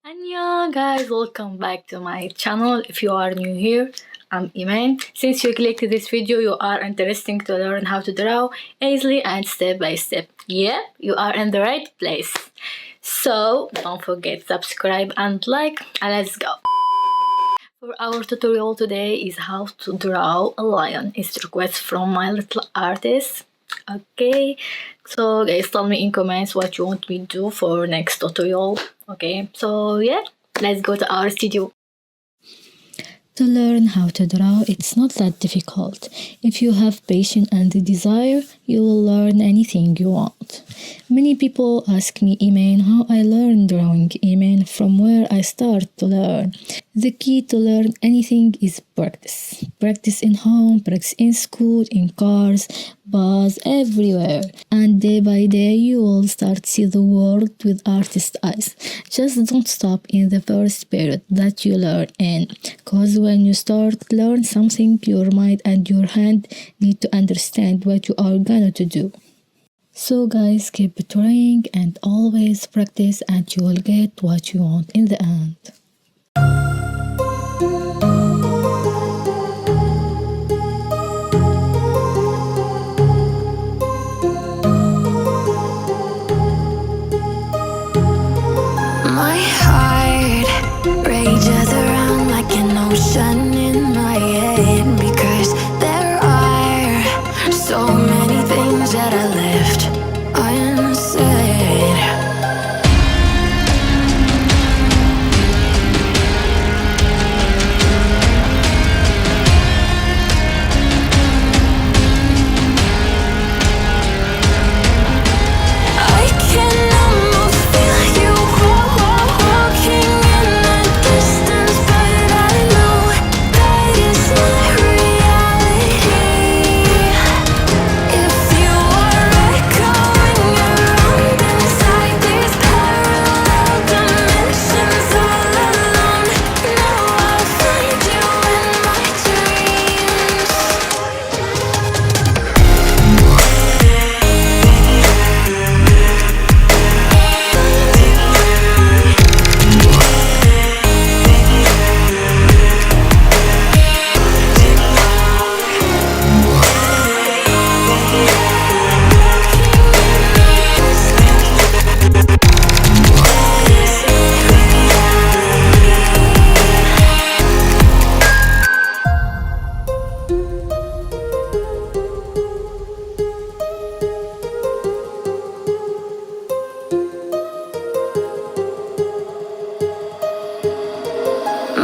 Annyeong guys, welcome back to my channel. If you are new here, I'm Iman. Since you clicked this video, you are interested to learn how to draw easily and step by step. Yeah, you are in the right place. So don't forget subscribe and like, and let's go. For our tutorial today is how to draw a lion. It's a request from my little artist. Okay, so guys, tell me in comments what you want me to do for next tutorial. Okay, so yeah, let's go to our studio. To learn how to draw, it's not that difficult. If you have patience and the desire, you will learn anything you want. Many people ask me, Iman, how I learn drawing, Iman, from where I start to learn. The key to learn anything is practice. Practice in home, practice in school, in cars, bus, everywhere. And day by day, you will start to see the world with artist eyes. Just don't stop in the first period that you learn in. Because when you start to learn something, your mind and your hand need to understand what you are gonna to do. So guys, keep trying and always practice and you will get what you want in the end. My heart rages around like an ocean in my head, because there are so many things that I left unsaid. I can almost feel you walking in the distance, but I know that is not reality. If you are echoing around inside these parallel dimensions all alone, now I'll find you in my dreams.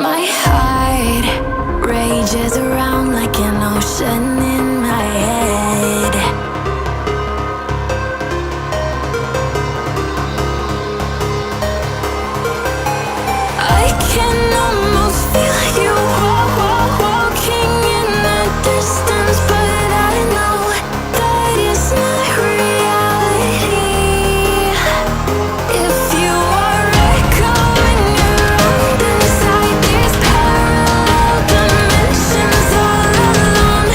My heart rages around like an ocean in my head. I can almost feel you walking in the distance, but I know that is not reality. If you are echoing around inside these parallel dimensions all alone,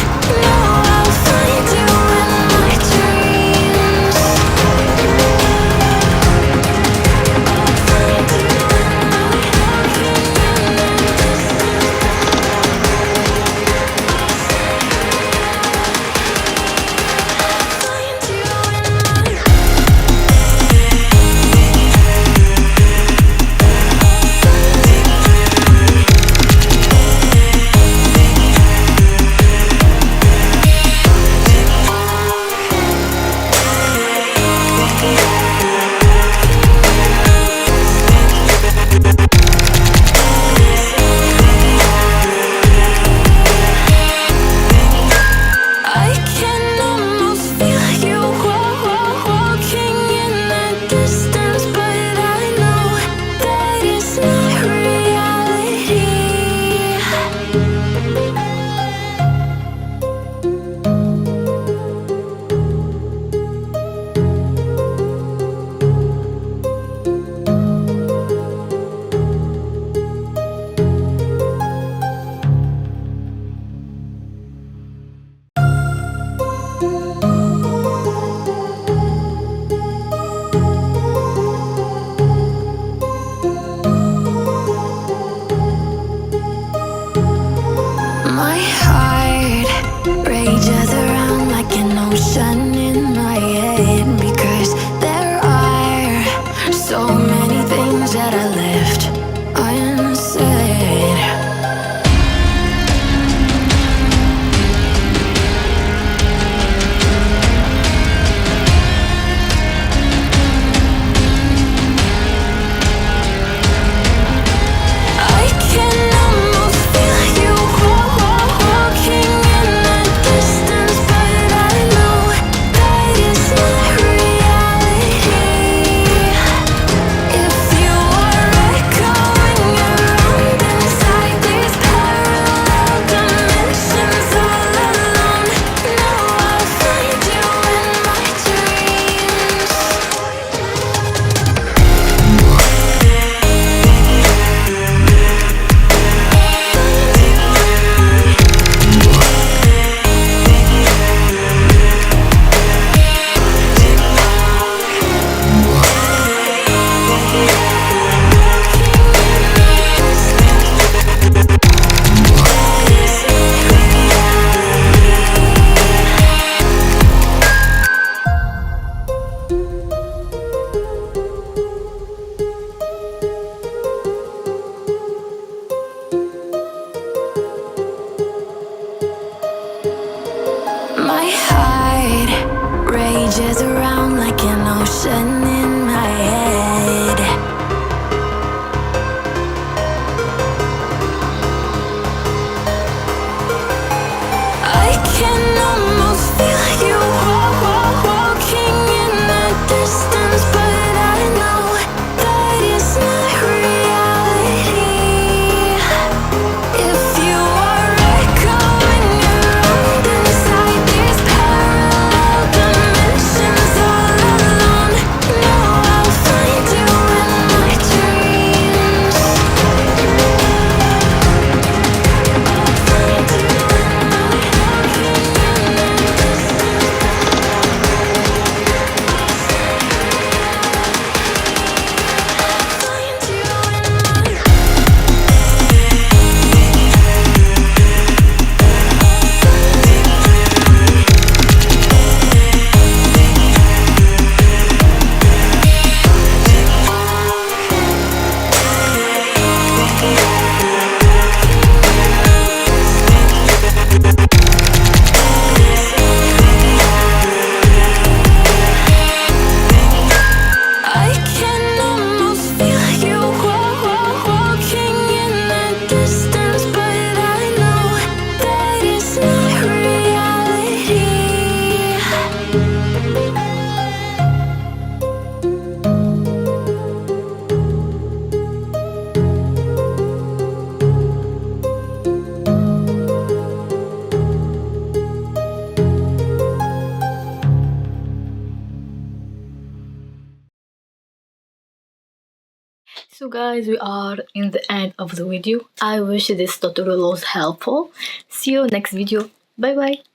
that I left unsaid. I can almost feel you walking in the distance, but I know that is not reality. If you are echoing around inside these parallel dimensions all alone, now I'll find you in my dreams. My heart rages around like an ocean in my head. I can almost feel you walking in the distance, but I know that is not reality. If you are echoing around inside these parallel dimensions all alone, now I'll find you in my dreams. I can almost feel you walking in the distance, but I know that is not reality. So guys, we are in the end of the video. I wish this tutorial was helpful. See you next video. Bye bye.